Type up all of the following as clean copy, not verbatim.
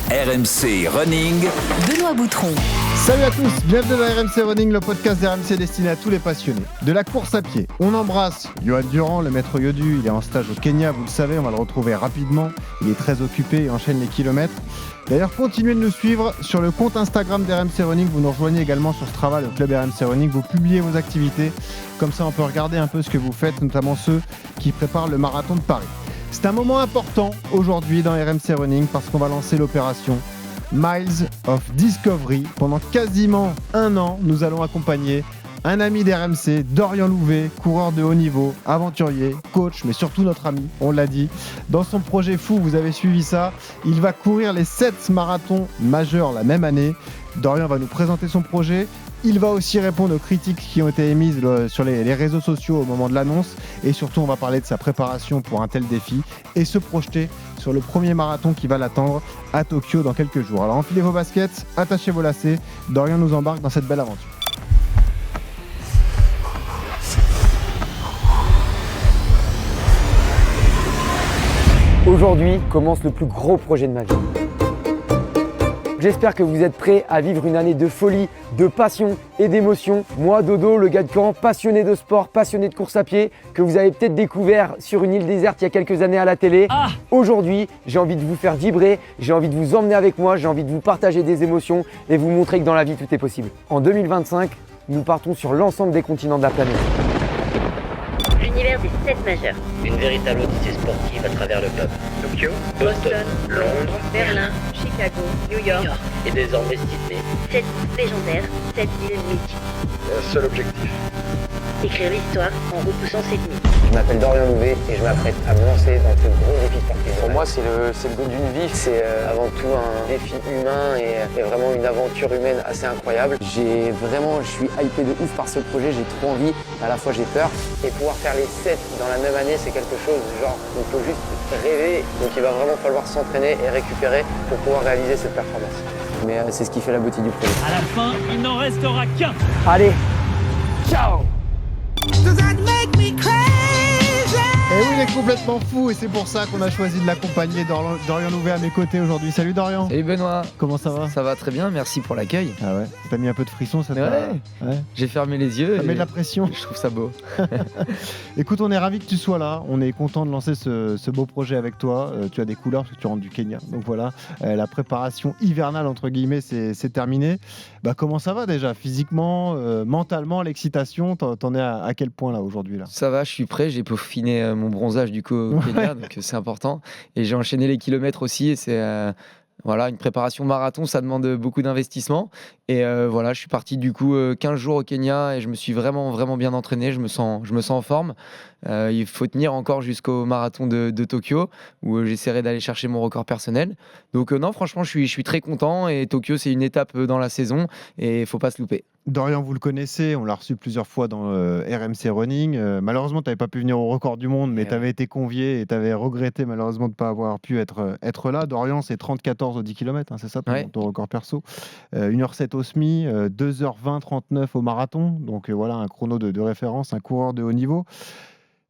RMC Running. Benoît Boutron. Salut à tous, bienvenue dans RMC Running, le podcast d'RMC destiné à tous les passionnés de la course à pied. On embrasse Johan Durand, le maître Yodu, il est en stage au Kenya, vous le savez, on va le retrouver rapidement. Il est très occupé et enchaîne les kilomètres. D'ailleurs, continuez de nous suivre sur le compte Instagram d'RMC Running. Vous nous rejoignez également sur Strava, le club RMC Running. Vous publiez vos activités. Comme ça, on peut regarder un peu ce que vous faites, notamment ceux qui préparent le marathon de Paris. C'est un moment important aujourd'hui dans RMC Running parce qu'on va lancer l'opération Miles of Discovery. Pendant quasiment un an, nous allons accompagner un ami d'RMC, Dorian Louvet, coureur de haut niveau, aventurier, coach, mais surtout notre ami, on l'a dit. Dans son projet fou, vous avez suivi ça, il va courir les 7 marathons majeurs la même année. Dorian va nous présenter son projet. Il va aussi répondre aux critiques qui ont été émises sur les réseaux sociaux au moment de l'annonce. Et surtout, on va parler de sa préparation pour un tel défi et se projeter sur le premier marathon qui va l'attendre à Tokyo dans quelques jours. Alors enfilez vos baskets, attachez vos lacets. Dorian nous embarque dans cette belle aventure. Aujourd'hui commence le plus gros projet de ma vie. J'espère que vous êtes prêts à vivre une année de folie, de passion et d'émotion. Moi, Dodo, le gars de Caen, passionné de sport, passionné de course à pied, que vous avez peut-être découvert sur une île déserte il y a quelques années à la télé. Aujourd'hui, j'ai envie de vous faire vibrer, j'ai envie de vous emmener avec moi, j'ai envie de vous partager des émotions et vous montrer que dans la vie, tout est possible. En 2025, nous partons sur l'ensemble des continents de la planète. L'univers des 7 majeurs. Une véritable odyssée sportive à travers le globe. Tokyo, Boston, Londres, Berlin, Chicago, New York. et désormais Sydney. 7 légendaires, 7 villes mythiques. Un seul objectif. Écrire l'histoire en repoussant ses limites. Je m'appelle Dorian Louvet et je m'apprête à me lancer dans ce gros défi sportif. Pour moi, c'est le goût d'une vie. C'est avant tout un défi humain et vraiment une aventure humaine assez incroyable. Je suis hypé de ouf par ce projet, j'ai trop envie, à la fois j'ai peur. Et pouvoir faire les 7 dans la même année, c'est quelque chose genre on peut juste rêver. Donc il va vraiment falloir s'entraîner et récupérer pour pouvoir réaliser cette performance. Mais c'est ce qui fait la beauté du projet. À la fin, il n'en restera qu'un. Allez, ciao! Et oui, il est complètement fou et c'est pour ça qu'on a choisi de l'accompagner. Dorian Louvet à mes côtés aujourd'hui. Salut Dorian. Salut Benoît. Comment ça va? Ça va très bien, merci pour l'accueil. Ah ouais, t'as mis un peu de frisson, ça Ouais. J'ai fermé les yeux. Ça met de la pression. Je trouve ça beau. Écoute, on est ravis que tu sois là. On est content de lancer ce beau projet avec toi. Tu as des couleurs parce que tu rentres du Kenya. Donc voilà, la préparation hivernale, entre guillemets, c'est terminé. Bah, comment ça va déjà? Physiquement, mentalement, l'excitation, t'en es à quel point là aujourd'hui là? Ça va, je suis prêt. J'ai peaufiné mon bronzage du coup au Kenya, donc c'est important. Et j'ai enchaîné les kilomètres aussi. Et c'est une préparation marathon, ça demande beaucoup d'investissement. Et je suis parti du coup 15 jours au Kenya et je me suis vraiment, vraiment bien entraîné. Je me sens en forme. Il faut tenir encore jusqu'au marathon de Tokyo où j'essaierai d'aller chercher mon record personnel. Donc non, franchement, je suis très content et Tokyo, c'est une étape dans la saison et il ne faut pas se louper. Dorian, vous le connaissez, on l'a reçu plusieurs fois dans RMC Running. Malheureusement, tu n'avais pas pu venir au record du monde, mais tu avais été convié et tu avais regretté malheureusement de ne pas avoir pu être là. Dorian, c'est 30-14 au 10 km, c'est ça ton record perso. 1h07 au semi, 2h20-39 au marathon. Donc voilà, un chrono de référence, un coureur de haut niveau.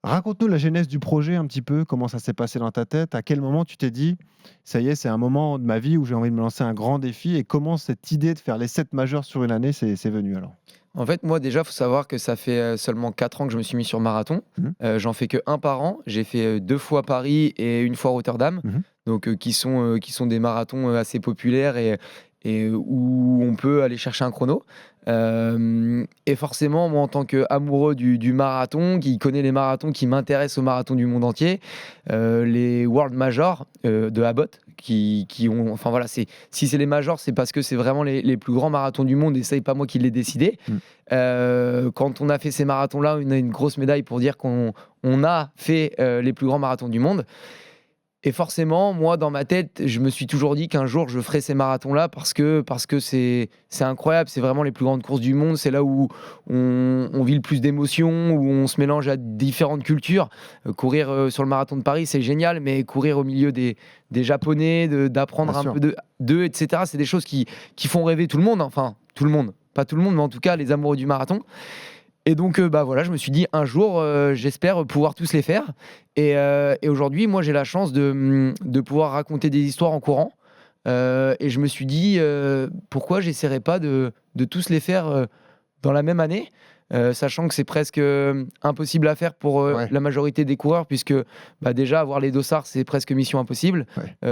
Raconte-nous la genèse du projet un petit peu, comment ça s'est passé dans ta tête, à quel moment tu t'es dit, ça y est, c'est un moment de ma vie où j'ai envie de me lancer un grand défi et comment cette idée de faire les 7 majeurs sur une année, c'est venu alors? En fait, moi déjà, il faut savoir que ça fait seulement 4 ans que je me suis mis sur marathon. J'en fais que 1 par an. J'ai fait 2 fois Paris et 1 fois Rotterdam, donc qui sont des marathons assez populaires et où on peut aller chercher un chrono. Et forcément, moi, en tant qu'amoureux du marathon, qui connaît les marathons, qui m'intéresse au marathon du monde entier, les World Majors de Abbott, qui ont, enfin voilà, si c'est les majors, c'est parce que c'est vraiment les plus grands marathons du monde et ça, c'est pas moi qui l'ai décidé. Quand on a fait ces marathons-là, on a une grosse médaille pour dire qu'on a fait les plus grands marathons du monde. Et forcément, moi, dans ma tête, je me suis toujours dit qu'un jour, je ferai ces marathons-là parce que c'est incroyable. C'est vraiment les plus grandes courses du monde. C'est là où on vit le plus d'émotions, où on se mélange à différentes cultures. Courir sur le marathon de Paris, c'est génial, mais courir au milieu des Japonais, d'apprendre un peu d'eux, etc., c'est des choses qui font rêver tout le monde. Enfin, tout le monde. Pas tout le monde, mais en tout cas, les amoureux du marathon. Et donc, voilà, je me suis dit, un jour, j'espère pouvoir tous les faire. Et aujourd'hui, moi, j'ai la chance de pouvoir raconter des histoires en courant. Et je me suis dit, pourquoi j'essaierais pas de tous les faire dans la même année, sachant que c'est presque impossible à faire pour la majorité des coureurs, puisque déjà avoir les dossards, c'est presque mission impossible,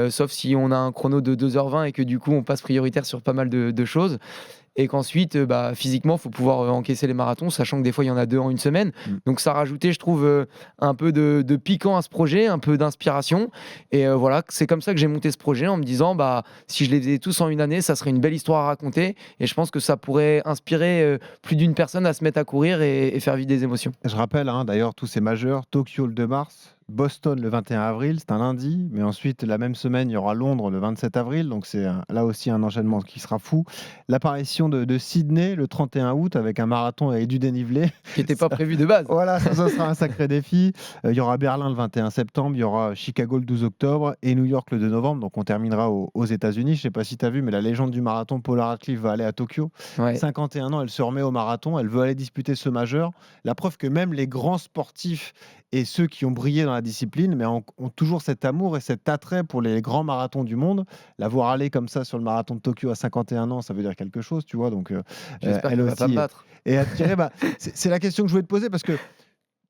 sauf si on a un chrono de 2h20 et que du coup on passe prioritaire sur pas mal de choses. Et qu'ensuite, physiquement, il faut pouvoir encaisser les marathons, sachant que des fois, il y en a 2 en une semaine. Donc, ça rajoutait, je trouve, un peu de piquant à ce projet, un peu d'inspiration. Et voilà, c'est comme ça que j'ai monté ce projet, en me disant, si je les faisais tous en une année, ça serait une belle histoire à raconter. Et je pense que ça pourrait inspirer plus d'une personne à se mettre à courir et faire vivre des émotions. Je rappelle, d'ailleurs, tous ces majeurs, Tokyo le 2 mars, Boston le 21 avril, c'est un lundi, mais ensuite la même semaine il y aura Londres le 27 avril, donc c'est là aussi un enchaînement qui sera fou. L'apparition de Sydney le 31 août avec un marathon et du dénivelé. Qui n'était pas prévu de base. Voilà, ça sera un sacré défi. Il y aura Berlin le 21 septembre, il y aura Chicago le 12 octobre et New York le 2 novembre, donc on terminera aux États-Unis. Je ne sais pas si tu as vu, mais la légende du marathon, Paula Radcliffe, va aller à Tokyo. 51 ans, elle se remet au marathon, elle veut aller disputer ce majeur. La preuve que même les grands sportifs et ceux qui ont brillé dans la discipline, mais ont toujours cet amour et cet attrait pour les grands marathons du monde. La voir aller comme ça sur le marathon de Tokyo à 51 ans, ça veut dire quelque chose, tu vois. Donc, j'espère elle qu'elle aussi va pas me battre. Et attirée, c'est la question que je voulais te poser, parce que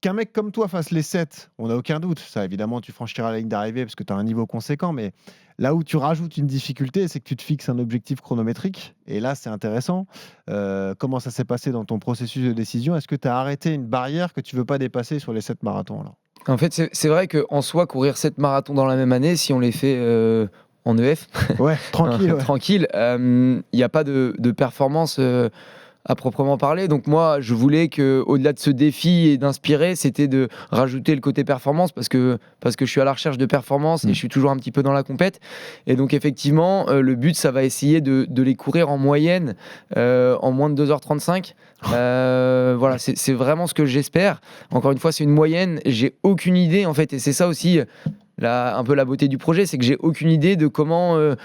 qu'un mec comme toi fasse les 7, on n'a aucun doute. Ça, évidemment, tu franchiras la ligne d'arrivée parce que tu as un niveau conséquent, mais là où tu rajoutes une difficulté, c'est que tu te fixes un objectif chronométrique. Et là, c'est intéressant. Comment ça s'est passé dans ton processus de décision? Est-ce que tu as arrêté une barrière que tu ne veux pas dépasser sur les 7 marathons alors? En fait, c'est vrai qu'en soi, courir 7 marathons dans la même année, si on les fait en EF, tranquille, il n'y a pas de performance à proprement parler. Donc moi, je voulais qu'au-delà de ce défi et d'inspirer, c'était de rajouter le côté performance, parce que je suis à la recherche de performance et je suis toujours un petit peu dans la compète. Et donc effectivement, le but, ça va essayer de les courir en moyenne en moins de 2h35. Voilà, c'est vraiment ce que j'espère. Encore une fois, c'est une moyenne. J'ai aucune idée, en fait, et c'est ça aussi un peu la beauté du projet, c'est que j'ai aucune idée de comment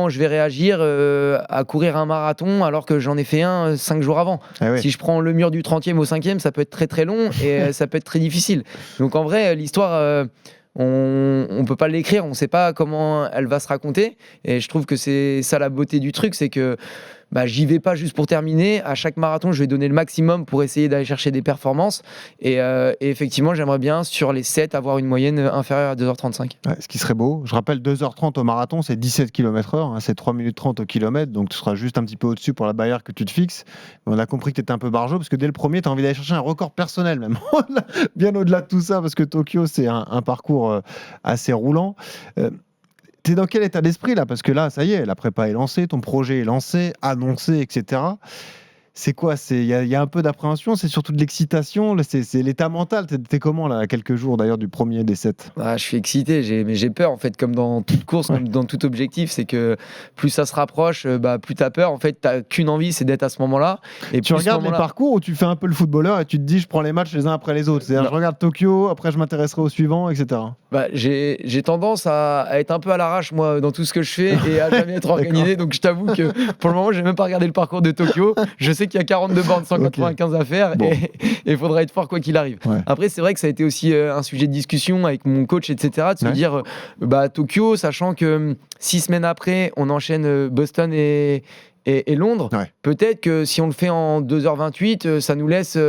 je vais réagir à courir un marathon alors que j'en ai fait un 5 jours avant. Si je prends le mur du 30e au 5e, ça peut être très très long et ça peut être très difficile. Donc en vrai, l'histoire, on ne peut pas l'écrire, on ne sait pas comment elle va se raconter. Et je trouve que c'est ça la beauté du truc, c'est que j'y vais pas juste pour terminer. À chaque marathon, je vais donner le maximum pour essayer d'aller chercher des performances. Et effectivement, j'aimerais bien, sur les 7, avoir une moyenne inférieure à 2h35. Ce qui serait beau. Je rappelle, 2h30 au marathon, c'est 17 km/h. C'est 3 minutes 30 au kilomètre. Donc, tu seras juste un petit peu au-dessus pour la barrière que tu te fixes. Mais on a compris que tu étais un peu barjot, parce que dès le premier, tu as envie d'aller chercher un record personnel, même. Bien au-delà de tout ça, parce que Tokyo, c'est un parcours assez roulant. T'es dans quel état d'esprit là? Parce que là, ça y est, la prépa est lancée, ton projet est lancé, annoncé, etc. C'est quoi? Il y a un peu d'appréhension, c'est surtout de l'excitation, c'est l'état mental. T'es comment là, à quelques jours d'ailleurs du premier des 7? Je suis excité, mais j'ai peur en fait, comme dans toute course, comme dans tout objectif, c'est que plus ça se rapproche, plus t'as peur. En fait, t'as qu'une envie, c'est d'être à ce moment-là. Et tu regardes les parcours ou tu fais un peu le footballeur et tu te dis je prends les matchs les uns après les autres? C'est-à-dire je regarde Tokyo, après je m'intéresserai au suivant, etc. J'ai tendance à être un peu à l'arrache moi dans tout ce que je fais et à jamais être organisé. Donc je t'avoue que pour le moment, j'ai même pas regardé le parcours de Tokyo. Je sais qu'il y a 42 bornes 195 à faire et il faudra être fort quoi qu'il arrive. Après, c'est vrai que ça a été aussi un sujet de discussion avec mon coach, etc. De se dire Tokyo, sachant que 6 semaines après, on enchaîne Boston et Londres. Peut-être que si on le fait en 2h28, ça nous laisse.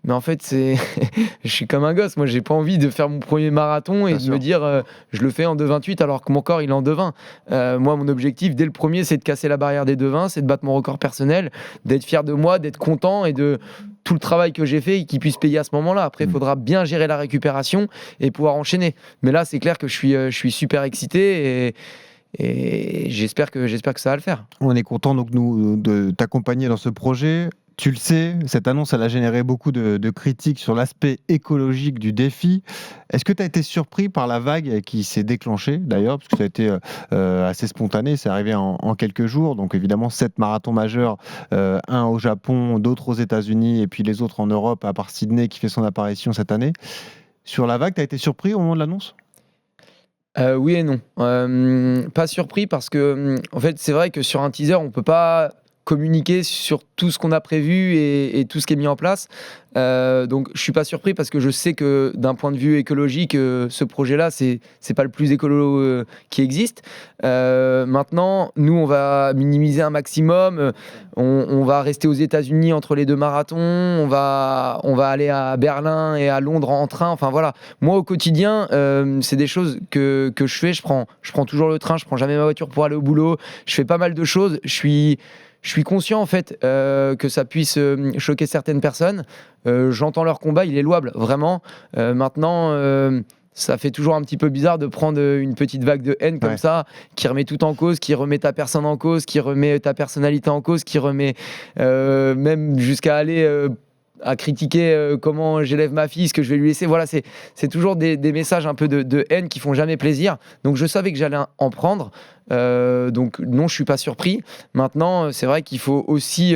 Mais en fait, je suis comme un gosse. Moi, j'ai pas envie de faire mon premier marathon et de me dire je le fais en 2h28 alors que mon corps il est en 2h20. Moi, mon objectif dès le premier, c'est de casser la barrière des 2h20, c'est de battre mon record personnel, d'être fier de moi, d'être content et de tout le travail que j'ai fait et qu'il puisse payer à ce moment-là. Après, il faudra bien gérer la récupération et pouvoir enchaîner. Mais là, c'est clair que je suis super excité et j'espère que ça va le faire. On est content donc nous de t'accompagner dans ce projet. Tu le sais, cette annonce, elle a généré beaucoup de critiques sur l'aspect écologique du défi. Est-ce que tu as été surpris par la vague qui s'est déclenchée, d'ailleurs, parce que ça a été assez spontané, c'est arrivé en quelques jours. Donc évidemment, 7 marathons majeurs, un au Japon, d'autres aux États-Unis, et puis les autres en Europe, à part Sydney qui fait son apparition cette année. Sur la vague, tu as été surpris au moment de l'annonce ? Oui et non. Pas surpris parce que, en fait, c'est vrai que sur un teaser, on peut pas communiquer sur tout ce qu'on a prévu et tout ce qui est mis en place. Donc je suis pas surpris parce que je sais que d'un point de vue écologique, ce projet-là, c'est pas le plus écolo qui existe. Maintenant, nous, on va minimiser un maximum. On va rester aux États-Unis entre les 2 marathons. On va aller à Berlin et à Londres en train. Enfin voilà. Moi, au quotidien, c'est des choses que je fais. Je prends toujours le train. Je prends jamais ma voiture pour aller au boulot. Je fais pas mal de choses. Je suis conscient en fait que ça puisse choquer certaines personnes. J'entends leur combat, il est louable, vraiment. Maintenant, ça fait toujours un petit peu bizarre de prendre une petite vague de haine comme ça, qui remet tout en cause, qui remet ta personne en cause, qui remet ta personnalité en cause, qui remet même jusqu'à aller à critiquer comment j'élève ma fille, ce que je vais lui laisser. Voilà, c'est toujours des messages un peu de haine qui font jamais plaisir. Donc je savais que j'allais en prendre. Donc non, je suis pas surpris. Maintenant, c'est vrai qu'il faut aussi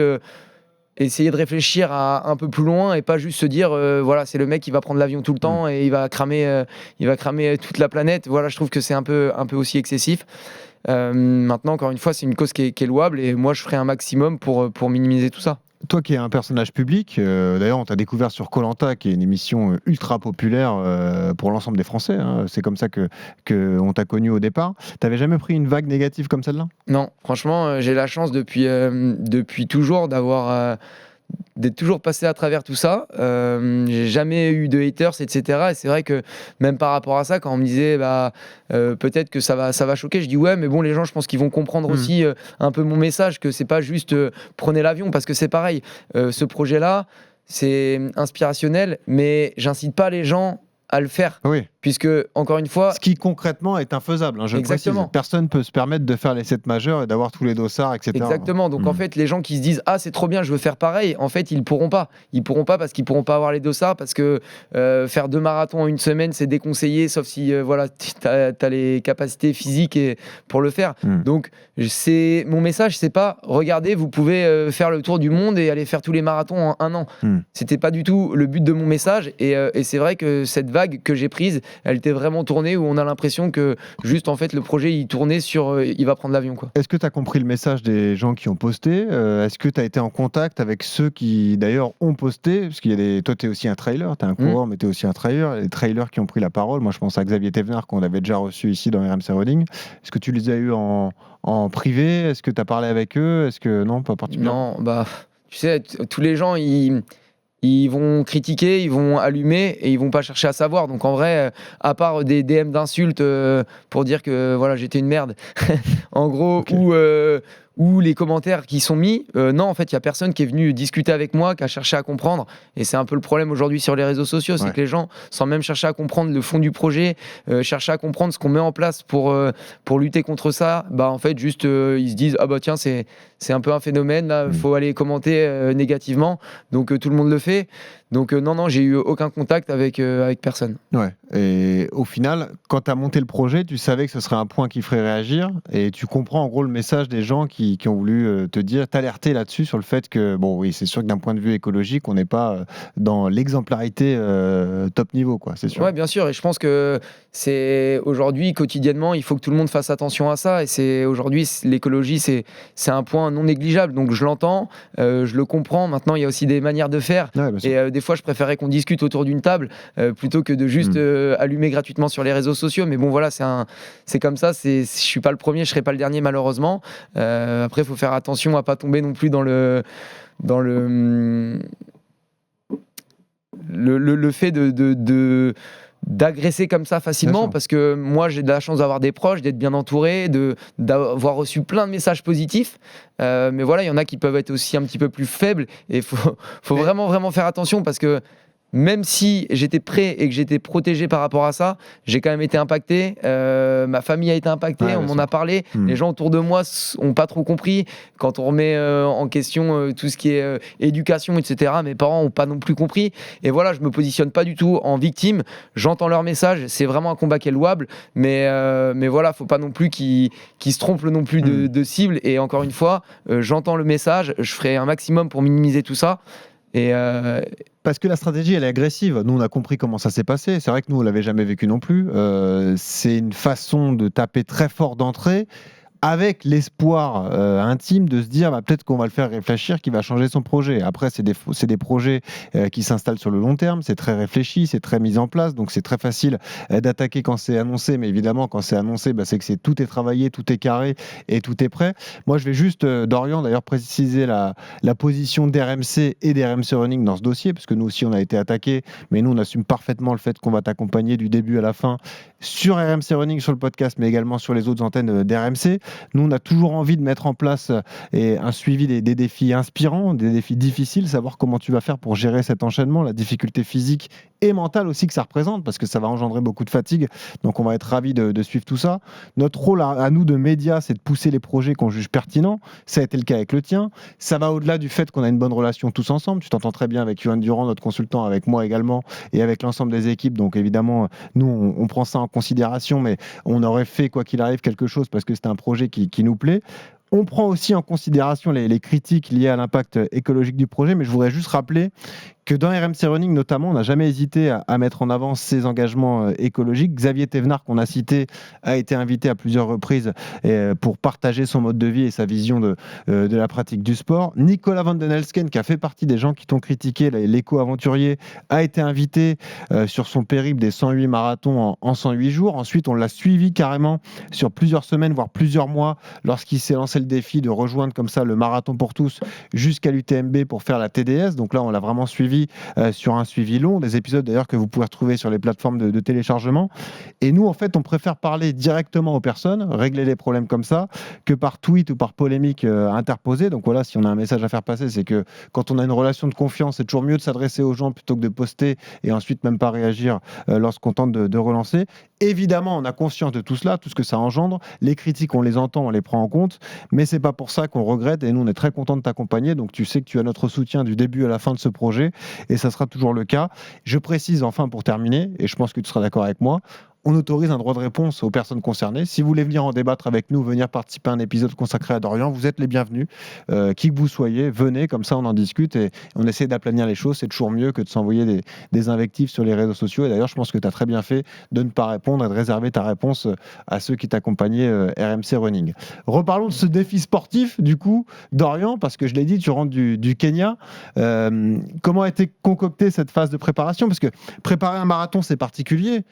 essayer de réfléchir à un peu plus loin et pas juste se dire voilà, c'est le mec qui va prendre l'avion tout le temps et il va cramer toute la planète. Voilà, je trouve que c'est un peu aussi excessif. Maintenant, encore une fois, c'est une cause qui est louable et moi je ferai un maximum pour minimiser tout ça. Toi qui es un personnage public, d'ailleurs on t'a découvert sur Koh-Lanta, qui est une émission ultra populaire pour l'ensemble des Français, hein. C'est comme ça que on t'a connu au départ. T'avais jamais pris une vague négative comme celle-là ? Non, franchement, j'ai la chance depuis toujours d'être toujours passé à travers tout ça. J'ai jamais eu de haters, etc. Et c'est vrai que même par rapport à ça, quand on me disait peut-être que ça va choquer, je dis ouais, mais bon, les gens, je pense qu'ils vont comprendre aussi un peu mon message, que c'est pas juste prenez l'avion, parce que c'est pareil. Ce projet-là, c'est inspirationnel, mais j'incite pas les gens à le faire. Oui. Puisque, encore une fois... Ce qui concrètement est infaisable, hein, je Exactement. précise. Personne ne peut se permettre de faire les 7 majeurs et d'avoir tous les dossards, etc. Exactement. Donc en fait, les gens qui se disent « Ah, c'est trop bien, je veux faire pareil », en fait, ils pourront pas. Ils pourront pas parce qu'ils pourront pas avoir les dossards, parce que faire 2 marathons en une semaine, c'est déconseillé, sauf si voilà, tu as les capacités physiques pour le faire. Donc mon message, c'est pas « Regardez, vous pouvez faire le tour du monde et aller faire tous les marathons en 1 an ». C'était pas du tout le but de mon message. Et c'est vrai que cette vague que j'ai prise, elle était vraiment tournée, où on a l'impression que juste en fait le projet il tournait sur il va prendre l'avion, quoi. Est-ce que tu as compris le message des gens qui ont posté ? Est-ce que tu as été en contact avec ceux qui d'ailleurs ont posté ? Parce qu'il y a toi tu es aussi un trailer, tu es un coureur mais tu es aussi un trailer. Les trailers qui ont pris la parole, moi je pense à Xavier Thévenard qu'on avait déjà reçu ici dans RMC Running. Est-ce que tu les as eus en privé ? Est-ce que tu as parlé avec eux ? Est-ce que non, pas particulièrement ? Non, tu sais, tous les gens ils vont critiquer, ils vont allumer et ils vont pas chercher à savoir. Donc en vrai, à part des DM d'insultes pour dire que voilà, j'étais une merde, en gros, ou les commentaires qui sont mis, non, en fait, il y a personne qui est venu discuter avec moi, qui a cherché à comprendre. Et c'est un peu le problème aujourd'hui sur les réseaux sociaux, c'est que les gens, sans même chercher à comprendre le fond du projet, chercher à comprendre ce qu'on met en place pour lutter contre ça, en fait, juste ils se disent ah bah tiens, c'est un peu un phénomène, là, faut aller commenter négativement. Donc tout le monde le fait. Donc non, j'ai eu aucun contact avec personne. Ouais. Et au final, quand tu as monté le projet, tu savais que ce serait un point qui ferait réagir, et tu comprends en gros le message des gens qui ont voulu te dire, t'alerter là-dessus sur le fait que, bon oui, c'est sûr que d'un point de vue écologique, on n'est pas dans l'exemplarité top niveau, quoi, c'est sûr. Ouais, bien sûr, et je pense que c'est aujourd'hui, quotidiennement, il faut que tout le monde fasse attention à ça, et c'est aujourd'hui, l'écologie, c'est un point non négligeable, donc je l'entends, je le comprends. Maintenant, il y a aussi des manières de faire, et des fois, je préférerais qu'on discute autour d'une table plutôt que de juste allumer gratuitement sur les réseaux sociaux. Mais bon, voilà, c'est comme ça. Je suis pas le premier, je serai pas le dernier, malheureusement. Après, il faut faire attention à pas tomber non plus dans le fait d'agresser comme ça facilement, parce que moi j'ai de la chance d'avoir des proches, d'être bien entouré, d'avoir reçu plein de messages positifs, mais voilà, il y en a qui peuvent être aussi un petit peu plus faibles, et faut vraiment faire attention, parce que même si j'étais prêt et que j'étais protégé par rapport à ça, j'ai quand même été impacté, ma famille a été impactée, on m'en a parlé, les gens autour de moi n'ont pas trop compris. Quand on remet en question tout ce qui est éducation, etc., mes parents n'ont pas non plus compris. Et voilà, je me positionne pas du tout en victime, j'entends leur message, c'est vraiment un combat qui est louable, mais voilà, faut pas non plus qu'ils se trompent non plus de cible. Et encore une fois, j'entends le message, je ferai un maximum pour minimiser tout ça. Parce que la stratégie, elle est agressive. Nous, on a compris comment ça s'est passé. C'est vrai que nous, on l'avait jamais vécu non plus. C'est une façon de taper très fort d'entrée. avec l'espoir intime de se dire peut-être qu'on va le faire réfléchir, qu'il va changer son projet. Après, c'est des projets qui s'installent sur le long terme, c'est très réfléchi, c'est très mis en place, donc c'est très facile d'attaquer quand c'est annoncé, mais évidemment, quand c'est annoncé, c'est que tout est travaillé, tout est carré et tout est prêt. Moi, je vais juste, Dorian, d'ailleurs, préciser la position d'RMC et d'RMC Running dans ce dossier, parce que nous aussi, on a été attaqués, mais nous, on assume parfaitement le fait qu'on va t'accompagner du début à la fin sur RMC Running, sur le podcast, mais également sur les autres antennes d'RMC. Nous, on a toujours envie de mettre en place un suivi des défis inspirants, des défis difficiles, savoir comment tu vas faire pour gérer cet enchaînement, la difficulté physique et mentale aussi que ça représente, parce que ça va engendrer beaucoup de fatigue. Donc, on va être ravis de suivre tout ça. Notre rôle à nous de médias, c'est de pousser les projets qu'on juge pertinents. Ça a été le cas avec le tien. Ça va au-delà du fait qu'on a une bonne relation tous ensemble. Tu t'entends très bien avec Yoann Durand, notre consultant, avec moi également, et avec l'ensemble des équipes. Donc, évidemment, nous, on prend ça en considération, mais on aurait fait, quoi qu'il arrive, quelque chose parce que c'était un projet qui nous plaît. On prend aussi en considération les critiques liées à l'impact écologique du projet, mais je voudrais juste rappeler que dans RMC Running, notamment, on n'a jamais hésité à mettre en avant ses engagements écologiques. Xavier Thévenard, qu'on a cité, a été invité à plusieurs reprises pour partager son mode de vie et sa vision de la pratique du sport. Nicolas Van den Elsken, qui a fait partie des gens qui t'ont critiqué, l'éco-aventurier, a été invité sur son périple des 108 marathons en 108 jours. Ensuite, on l'a suivi carrément sur plusieurs semaines, voire plusieurs mois, lorsqu'il s'est lancé le défi de rejoindre comme ça le marathon pour tous jusqu'à l'UTMB pour faire la TDS. Donc là, on l'a vraiment suivi sur un suivi long, des épisodes d'ailleurs que vous pouvez retrouver sur les plateformes de téléchargement. Et nous, en fait, on préfère parler directement aux personnes, régler les problèmes comme ça, que par tweet ou par polémique interposée. Donc voilà, si on a un message à faire passer, c'est que quand on a une relation de confiance, c'est toujours mieux de s'adresser aux gens plutôt que de poster et ensuite même pas réagir lorsqu'on tente de relancer. Évidemment, on a conscience de tout cela, tout ce que ça engendre. Les critiques, on les entend, on les prend en compte, mais c'est pas pour ça qu'on regrette. Et nous, on est très content de t'accompagner. Donc, tu sais que tu as notre soutien du début à la fin de ce projet, et ça sera toujours le cas. Je précise enfin pour terminer, et je pense que tu seras d'accord avec moi, on autorise un droit de réponse aux personnes concernées. Si vous voulez venir en débattre avec nous, venir participer à un épisode consacré à Dorian, vous êtes les bienvenus. Qui que vous soyez, venez, comme ça on en discute et on essaie d'aplanir les choses. C'est toujours mieux que de s'envoyer des invectives sur les réseaux sociaux. Et d'ailleurs, je pense que tu as très bien fait de ne pas répondre et de réserver ta réponse à ceux qui t'accompagnaient RMC Running. Reparlons de ce défi sportif, du coup, Dorian, parce que je l'ai dit, tu rentres du Kenya. Comment a été concoctée cette phase de préparation? Parce que préparer un marathon, c'est particulier.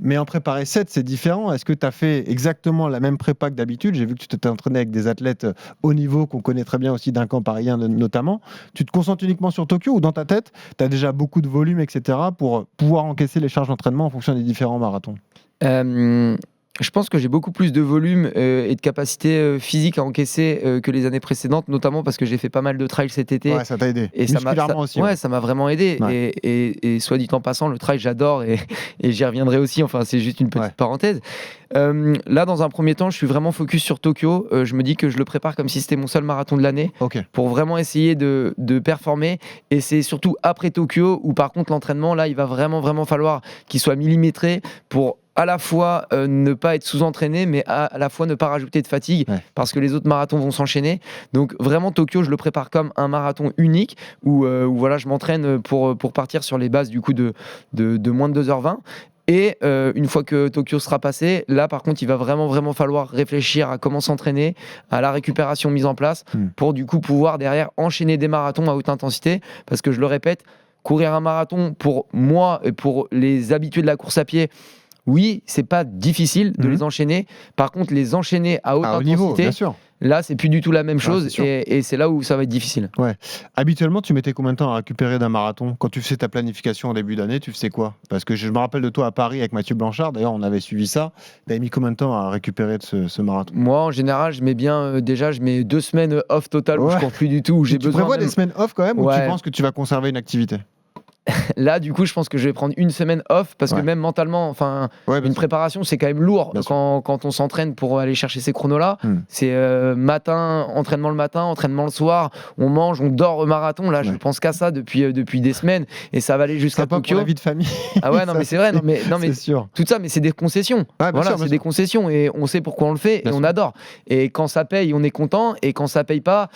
Mais en préparer 7, c'est différent. Est-ce que tu as fait exactement la même prépa que d'habitude? J'ai vu que tu t'étais entraîné avec des athlètes haut niveau qu'on connaît très bien aussi d'un camp parisien notamment. Tu te concentres uniquement sur Tokyo ou dans ta tête, tu as déjà beaucoup de volume, etc. pour pouvoir encaisser les charges d'entraînement en fonction des différents marathons? Je pense que j'ai beaucoup plus de volume et de capacité physique à encaisser que les années précédentes, notamment parce que j'ai fait pas mal de trail cet été. Ouais, ça t'a aidé. Et musculairement aussi. Ouais, ça m'a vraiment aidé. Ouais. Et soit dit en passant, le trail, j'adore et j'y reviendrai aussi. Enfin, c'est juste une petite parenthèse. Là, dans un premier temps, je suis vraiment focus sur Tokyo. Je me dis que je le prépare comme si c'était mon seul marathon de l'année pour vraiment essayer de performer. Et c'est surtout après Tokyo où, par contre, l'entraînement, là, il va vraiment falloir qu'il soit millimétré pour à la fois ne pas être sous-entraîné, mais à la fois ne pas rajouter de fatigue parce que les autres marathons vont s'enchaîner. Donc vraiment, Tokyo, je le prépare comme un marathon unique où voilà, je m'entraîne pour partir sur les bases du coup de moins de 2h20. Et une fois que Tokyo sera passé, là par contre il va vraiment falloir réfléchir à comment s'entraîner, à la récupération mise en place pour du coup pouvoir derrière enchaîner des marathons à haute intensité, parce que je le répète, courir un marathon pour moi et pour les habitués de la course à pied, oui, c'est pas difficile de les enchaîner. Par contre, les enchaîner à haute intensité, niveau, bien sûr. Là, c'est plus du tout la même chose et c'est là où ça va être difficile. Ouais. Habituellement, tu mettais combien de temps à récupérer d'un marathon? Quand tu faisais ta planification en début d'année, tu faisais quoi? Parce que je me rappelle de toi à Paris avec Mathieu Blanchard, d'ailleurs, on avait suivi ça. Tu avais mis combien de temps à récupérer de ce marathon? Moi, en général, je mets bien, je mets 2 semaines off total où je cours plus du tout. Où j'ai besoin. Tu prévois des semaines off quand même ou tu penses que tu vas conserver une activité? Là, du coup, je pense que je vais prendre une semaine off parce que même mentalement, une préparation, c'est quand même lourd quand on s'entraîne pour aller chercher ces chronos-là. C'est matin, entraînement le matin, entraînement le soir, on mange, on dort au marathon. Là, je pense qu'à ça depuis des semaines et ça va aller jusqu'à Tokyo. Pour la vie de famille. Ah ouais, non, mais c'est vrai. Non, mais c'est sûr. Tout ça, mais c'est des concessions. Voilà, c'est des concessions et on sait pourquoi on le fait et on adore. Et quand ça paye, on est content et quand ça paye pas,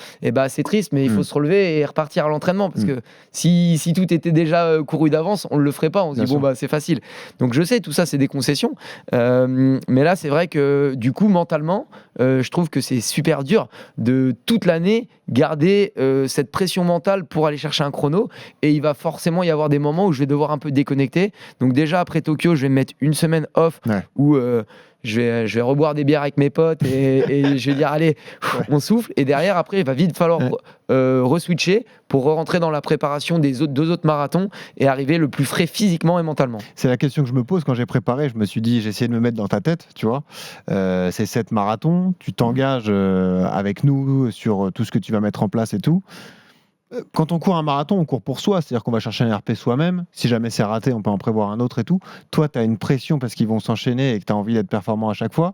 c'est triste, mais il faut se relever et repartir à l'entraînement parce que si tout était déjà déjà couru d'avance, on ne le ferait pas. On se dit, c'est facile. Donc je sais, tout ça, c'est des concessions. Mais là, c'est vrai que du coup, mentalement, je trouve que c'est super dur de toute l'année garder cette pression mentale pour aller chercher un chrono. Et il va forcément y avoir des moments où je vais devoir un peu déconnecter. Donc déjà, après Tokyo, je vais me mettre une semaine off où je vais reboire des bières avec mes potes et je vais dire allez, on souffle. Et derrière, après, il va vite falloir re-switcher pour rentrer dans la préparation des deux autres marathons et arriver le plus frais physiquement et mentalement. C'est la question que je me pose quand j'ai préparé. Je me suis dit, j'ai essayé de me mettre dans ta tête, tu vois. C'est 7 marathons, tu t'engages avec nous sur tout ce que tu vas mettre en place et tout. Quand on court un marathon, on court pour soi, c'est-à-dire qu'on va chercher un RP soi-même. Si jamais c'est raté, on peut en prévoir un autre et tout. Toi, tu as une pression parce qu'ils vont s'enchaîner et que tu as envie d'être performant à chaque fois.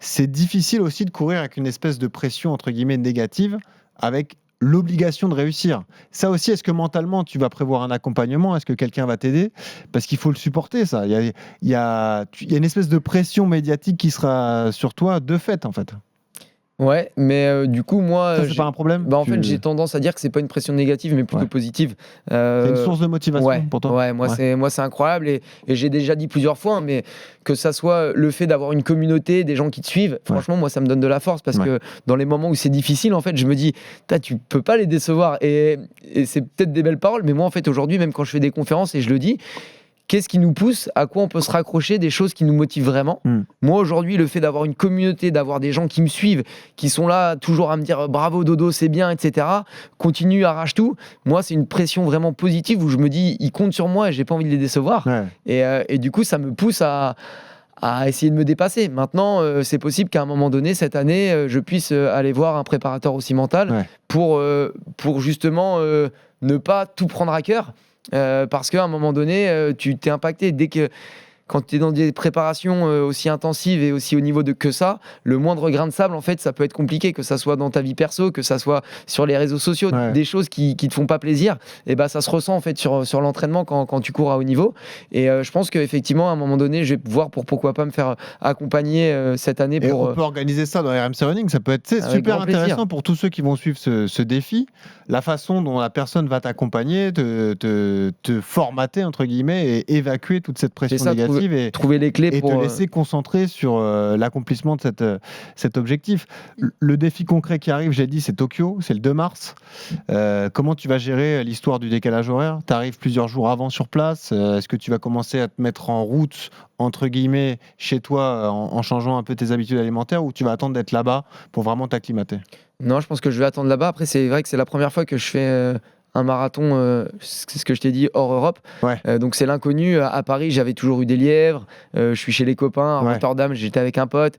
C'est difficile aussi de courir avec une espèce de pression, entre guillemets, négative, avec l'obligation de réussir. Ça aussi, est-ce que mentalement, tu vas prévoir un accompagnement ? Est-ce que quelqu'un va t'aider ? Parce qu'il faut le supporter, ça. Il y a une espèce de pression médiatique qui sera sur toi de fait, en fait. Ouais, mais du coup, moi. Ça, c'est pas un problème ? En fait, j'ai tendance à dire que c'est pas une pression négative, mais plutôt positive. C'est une source de motivation pour toi ? Ouais, moi, c'est incroyable. Et j'ai déjà dit plusieurs fois, mais que ça soit le fait d'avoir une communauté, des gens qui te suivent, franchement, moi, ça me donne de la force parce que dans les moments où c'est difficile, en fait, je me dis, tu peux pas les décevoir. Et c'est peut-être des belles paroles, mais moi, en fait, aujourd'hui, même quand je fais des conférences et je le dis, qu'est-ce qui nous pousse ? À quoi on peut se raccrocher ? Des choses qui nous motivent vraiment. Moi, aujourd'hui, le fait d'avoir une communauté, d'avoir des gens qui me suivent, qui sont là toujours à me dire bravo Dodo, c'est bien, etc. Continue, arrache tout. Moi, c'est une pression vraiment positive où je me dis, ils comptent sur moi et j'ai pas envie de les décevoir. Et du coup, ça me pousse à essayer de me dépasser. Maintenant, c'est possible qu'à un moment donné, cette année, je puisse aller voir un préparateur aussi mental pour justement ne pas tout prendre à cœur. Parce qu'à un moment donné, tu t'es impacté. Quand tu es dans des préparations aussi intensives et aussi au niveau de que ça, le moindre grain de sable, en fait, ça peut être compliqué, que ça soit dans ta vie perso, que ça soit sur les réseaux sociaux, des choses qui te font pas plaisir, et ben ça se ressent en fait sur l'entraînement quand tu cours à haut niveau. Et je pense qu'effectivement, à un moment donné, je vais voir pourquoi pas me faire accompagner cette année. On peut organiser ça dans RMC Running, ça peut être super intéressant pour tous ceux qui vont suivre ce défi. La façon dont la personne va t'accompagner, te formater, entre guillemets, et évacuer toute cette pression négative. Et trouver les clés pour te laisser concentrer sur l'accomplissement de cet objectif. Le défi concret qui arrive, j'ai dit, c'est Tokyo, c'est le 2 mars. Comment tu vas gérer l'histoire du décalage horaire ? Tu arrives plusieurs jours avant sur place. Est-ce que tu vas commencer à te mettre en route, entre guillemets, chez toi, en changeant un peu tes habitudes alimentaires, ou tu vas attendre d'être là-bas pour vraiment t'acclimater ? Non, je pense que je vais attendre là-bas. Après, c'est vrai que c'est la première fois que je fais un marathon, c'est ce que je t'ai dit, hors Europe. Donc c'est l'inconnu. À Paris, j'avais toujours eu des lièvres. Je suis chez les copains. À Rotterdam, j'étais avec un pote.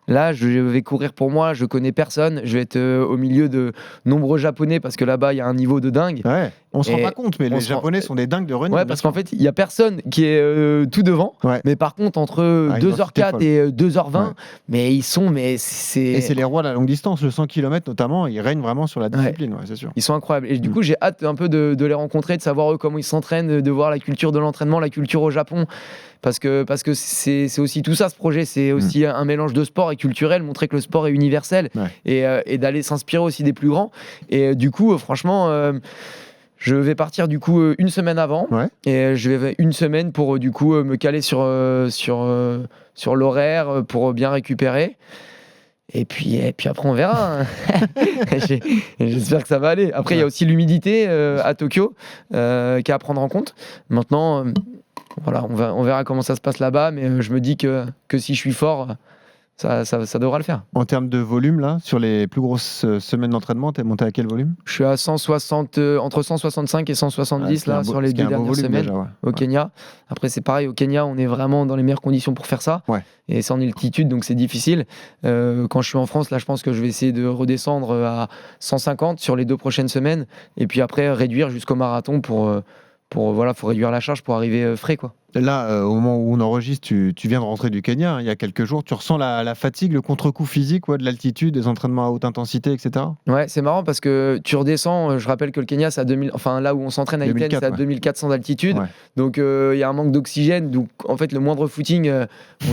Là, je vais courir pour moi, je connais personne, je vais être au milieu de nombreux Japonais parce que là-bas, il y a un niveau de dingue. On se rend pas compte, mais les Japonais sont des dingues de running. Ouais, parce qu'en fait, il y a personne qui est tout devant. Mais par contre, entre 2h04 et 2h20, mais ils sont... Et c'est les rois de la longue distance, le 100 km notamment, ils règnent vraiment sur la discipline, c'est sûr. Ils sont incroyables. Et du coup, j'ai hâte un peu de les rencontrer, de savoir eux comment ils s'entraînent, de voir la culture de l'entraînement, la culture au Japon. Parce que c'est aussi tout ça, ce projet. C'est aussi un mélange de sport et culturel, montrer que le sport est universel et d'aller s'inspirer aussi des plus grands. Et du coup, franchement, je vais partir du coup une semaine avant et je vais une semaine pour du coup me caler sur l'horaire pour bien récupérer. Et puis après, on verra. J'espère que ça va aller. Après, il y a aussi l'humidité à Tokyo qui est à prendre en compte. Maintenant... Voilà, on verra comment ça se passe là-bas, mais je me dis que si je suis fort, ça devra le faire. En termes de volume, là, sur les plus grosses semaines d'entraînement, tu es monté à quel volume ? Je suis à 160, entre 165 et 170 là, sur les 2 dernières semaines déjà, au Kenya. Après, c'est pareil, au Kenya, on est vraiment dans les meilleures conditions pour faire ça. Et c'est en altitude, donc c'est difficile. Quand je suis en France, là, je pense que je vais essayer de redescendre à 150 sur les 2 prochaines semaines. Et puis après, réduire jusqu'au marathon pour réduire la charge pour arriver frais, quoi. Là, au moment où on enregistre, tu viens de rentrer du Kenya, hein, il y a quelques jours. Tu ressens la fatigue, le contre-coup physique, de l'altitude, des entraînements à haute intensité, etc. Ouais, c'est marrant parce que tu redescends. Je rappelle que le Kenya, c'est à 2000, enfin là où on s'entraîne à Iten, c'est à 2400 d'altitude. Ouais. Donc il y a un manque d'oxygène. Donc en fait, le moindre footing,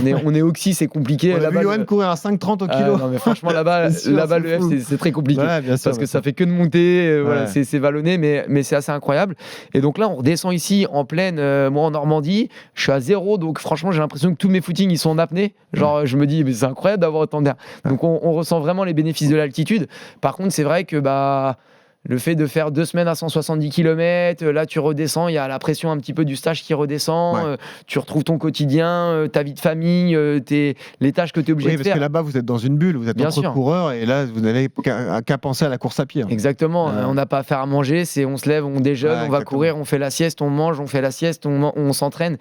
on est oxy, c'est compliqué. On a vu Là-bas, Johan courir à 5,30 au kilo. non, mais franchement, là-bas, C'est sûr, c'est le F, fou. c'est très compliqué. Ouais, bien sûr, Parce que ça fait que de monter, voilà, Ouais. c'est vallonné, mais c'est assez incroyable. Et donc là, on redescend ici en plaine, moi en Normandie, je suis à 0, donc franchement, j'ai l'impression que tous mes footings ils sont en apnée. Genre, je me dis, mais c'est incroyable d'avoir autant d'air. Donc on ressent vraiment les bénéfices de l'altitude. Par contre, c'est vrai que le fait de faire 2 semaines à 170 km, là tu redescends, il y a la pression un petit peu du stage qui redescend, Ouais. tu retrouves ton quotidien, ta vie de famille, les tâches que tu es obligé Oui, de parce faire. que là-bas, vous êtes dans une bulle, vous êtes Bien entre sûr. coureurs, et là, vous n'avez qu'à penser à la course à pied. Exactement, Ouais. on n'a pas à faire à manger, on se lève, on déjeune, Ouais, on va exactement. courir, on fait la sieste, on mange, on fait la sieste, on s'entraîne.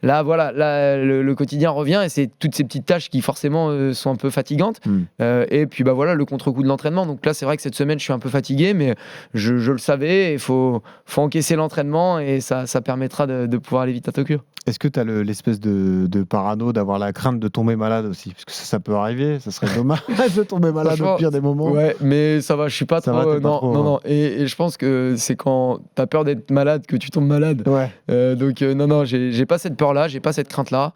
Là, voilà, le quotidien revient et c'est toutes ces petites tâches qui forcément sont un peu fatigantes. Et puis voilà, le contre-coup de l'entraînement. Donc là, c'est vrai que cette semaine, je suis un peu fatigué, mais je le savais. Il faut encaisser l'entraînement et ça permettra de pouvoir aller vite à Tokyo. Est-ce que tu as l'espèce de parano, d'avoir la crainte de tomber malade aussi? Parce que ça peut arriver, ça serait dommage de tomber malade au pire des moments. Ouais, mais ça va, je suis pas Ça trop. va, t'es pas non, trop, non, hein. non. Et je pense que c'est quand t'as peur d'être malade que tu tombes malade. Ouais. Donc non, j'ai pas cette peur-là, j'ai pas cette crainte-là.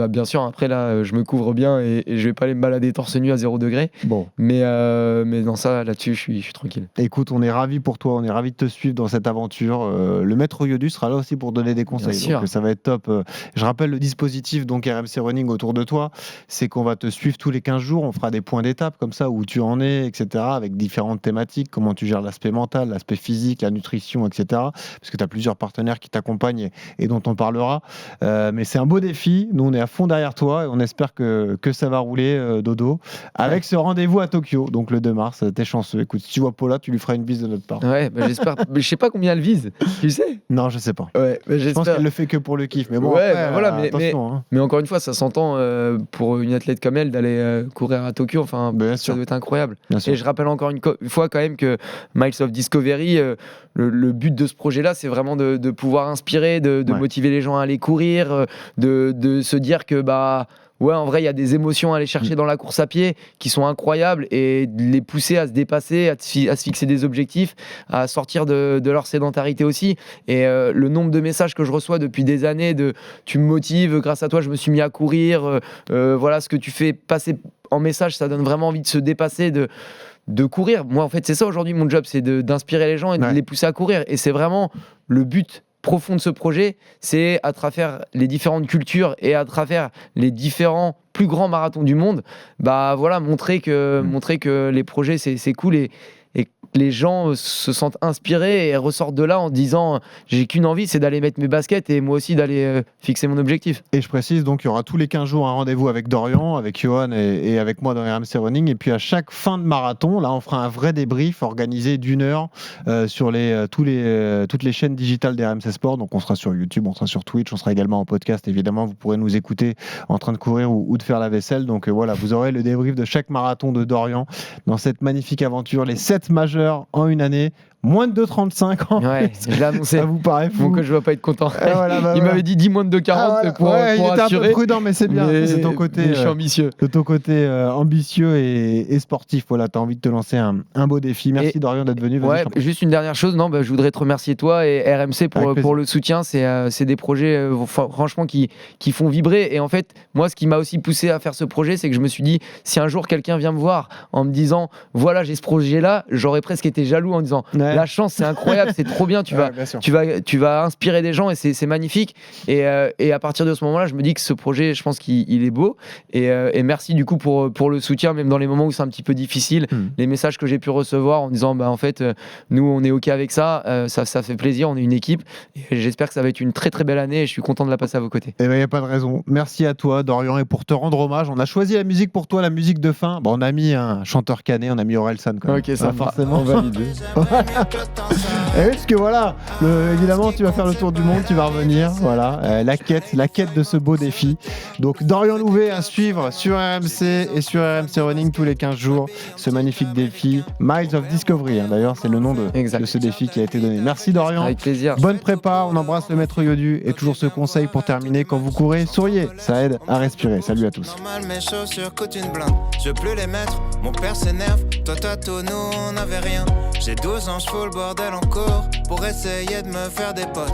Bien sûr, après là, je me couvre bien et je vais pas aller me balader torse nu à 0 degré. Bon. Mais dans ça, là-dessus, je suis tranquille. Écoute, on est ravis pour toi, on est ravis de te suivre dans cette aventure. Le maître Yodu sera là aussi pour donner des conseils. Bien sûr. Donc ça va être top. Je rappelle le dispositif donc RMC Running autour de toi, c'est qu'on va te suivre tous les 15 jours, on fera des points d'étape comme ça, où tu en es, etc. avec différentes thématiques, comment tu gères l'aspect mental, l'aspect physique, la nutrition, etc. Parce que tu as plusieurs partenaires qui t'accompagnent et dont on parlera. Mais c'est un beau défi, nous on est à fond derrière toi et on espère que ça va rouler, Dodo, avec ce rendez-vous à Tokyo, donc le 2 mars. T'es chanceux. Écoute, si tu vois Paula, tu lui feras une bise de notre part. Ouais, j'espère. Mais je sais pas combien elle vise, tu sais? Non, je sais pas. Ouais, Je pense j'espère. qu'elle le fait que pour le kiff. Mais bon, Ouais, après, voilà, attention. Hein. Mais encore une fois, ça s'entend pour une athlète comme elle d'aller courir à Tokyo. Enfin, Bien ça sûr. doit être incroyable. Bien sûr. Et je rappelle encore une fois quand même que Miles of Discovery, le but de ce projet-là, c'est vraiment de pouvoir inspirer, de Ouais. motiver les gens à aller courir, de se dire que ouais, en vrai, il y a des émotions à aller chercher dans la course à pied qui sont incroyables et de les pousser à se dépasser, à se fixer des objectifs, à sortir de leur sédentarité aussi. Et le nombre de messages que je reçois depuis des années de tu me motives, grâce à toi, je me suis mis à courir, voilà ce que tu fais passer en message, ça donne vraiment envie de se dépasser, de courir. Moi, en fait, c'est ça aujourd'hui mon job, c'est d'inspirer les gens et de les pousser à courir. Et c'est vraiment le but profond de ce projet, c'est à travers les différentes cultures et à travers les différents plus grands marathons du monde, voilà, montrer que les projets c'est cool et que les gens se sentent inspirés et ressortent de là en disant j'ai qu'une envie, c'est d'aller mettre mes baskets et moi aussi d'aller fixer mon objectif. Et je précise, donc il y aura tous les 15 jours un rendez-vous avec Dorian, avec Johan et avec moi dans RMC Running. Et puis à chaque fin de marathon, là on fera un vrai débrief organisé d'1 heure sur toutes les chaînes digitales d'RMC Sport. Donc on sera sur YouTube, on sera sur Twitch, on sera également en podcast évidemment. Vous pourrez nous écouter en train de courir ou de faire la vaisselle. Donc voilà, vous aurez le débrief de chaque marathon de Dorian dans cette magnifique aventure. Les 7 majeurs en une année. Moins de 2,35 ans. Ouais, je l'ai annoncé. Ça vous paraît fou? Mon coach va pas être content. Voilà, Il m'avait dit 10 moins de 2,40 pour il était un assurer. peu prudent, mais c'est bien. Mais- C'est ton côté. mais je suis ambitieux. De ton côté ambitieux et sportif. Voilà, tu as envie de te lancer un beau défi. Merci Dorian d'être venu. Vas-y, Ouais, je t'en prie. juste une dernière chose, je voudrais te remercier toi et RMC Avec pour plaisir. le soutien. C'est des projets franchement qui font vibrer. Et en fait, moi, ce qui m'a aussi poussé à faire ce projet, c'est que je me suis dit, si un jour quelqu'un vient me voir en me disant, voilà, j'ai ce projet-là, j'aurais presque été jaloux en disant, Ouais. la chance, c'est incroyable, c'est trop bien. Tu Ouais, bien sûr. vas inspirer des gens et c'est magnifique. Et à partir de ce moment-là, je me dis que ce projet, je pense qu'il est beau. Et merci du coup pour le soutien, même dans les moments où c'est un petit peu difficile. Les messages que j'ai pu recevoir en disant, en fait, nous, on est OK avec ça, ça fait plaisir, on est une équipe. Et j'espère que ça va être une très très belle année et je suis content de la passer à vos côtés. Eh ben, il n'y a pas de raison. Merci à toi, Dorian. Et pour te rendre hommage, on a choisi la musique pour toi, la musique de fin. On a mis un chanteur canet, on a mis Orelsan. Quand même. Ok, ça forcément. valide. Et parce que voilà, évidemment, tu vas faire le tour du monde, tu vas revenir. Voilà, la quête de ce beau défi. Donc, Dorian Louvet à suivre sur RMC et sur RMC Running tous les 15 jours. Ce magnifique défi, Miles of Discovery. D'ailleurs, c'est le nom de ce défi qui a été donné. Merci Dorian. Avec plaisir. Bonne prépa, on embrasse le maître Yodu. Et toujours ce conseil pour terminer, quand vous courez, souriez. Ça aide à respirer. Salut à tous. Normal, mes chaussures coûtent une blinde. Je veux plus les mettre, mon père s'énerve. Toi, t'as tout, nous, on n'avait rien. J'ai 12 ans, je fous le bordel encore pour essayer de me faire des potes.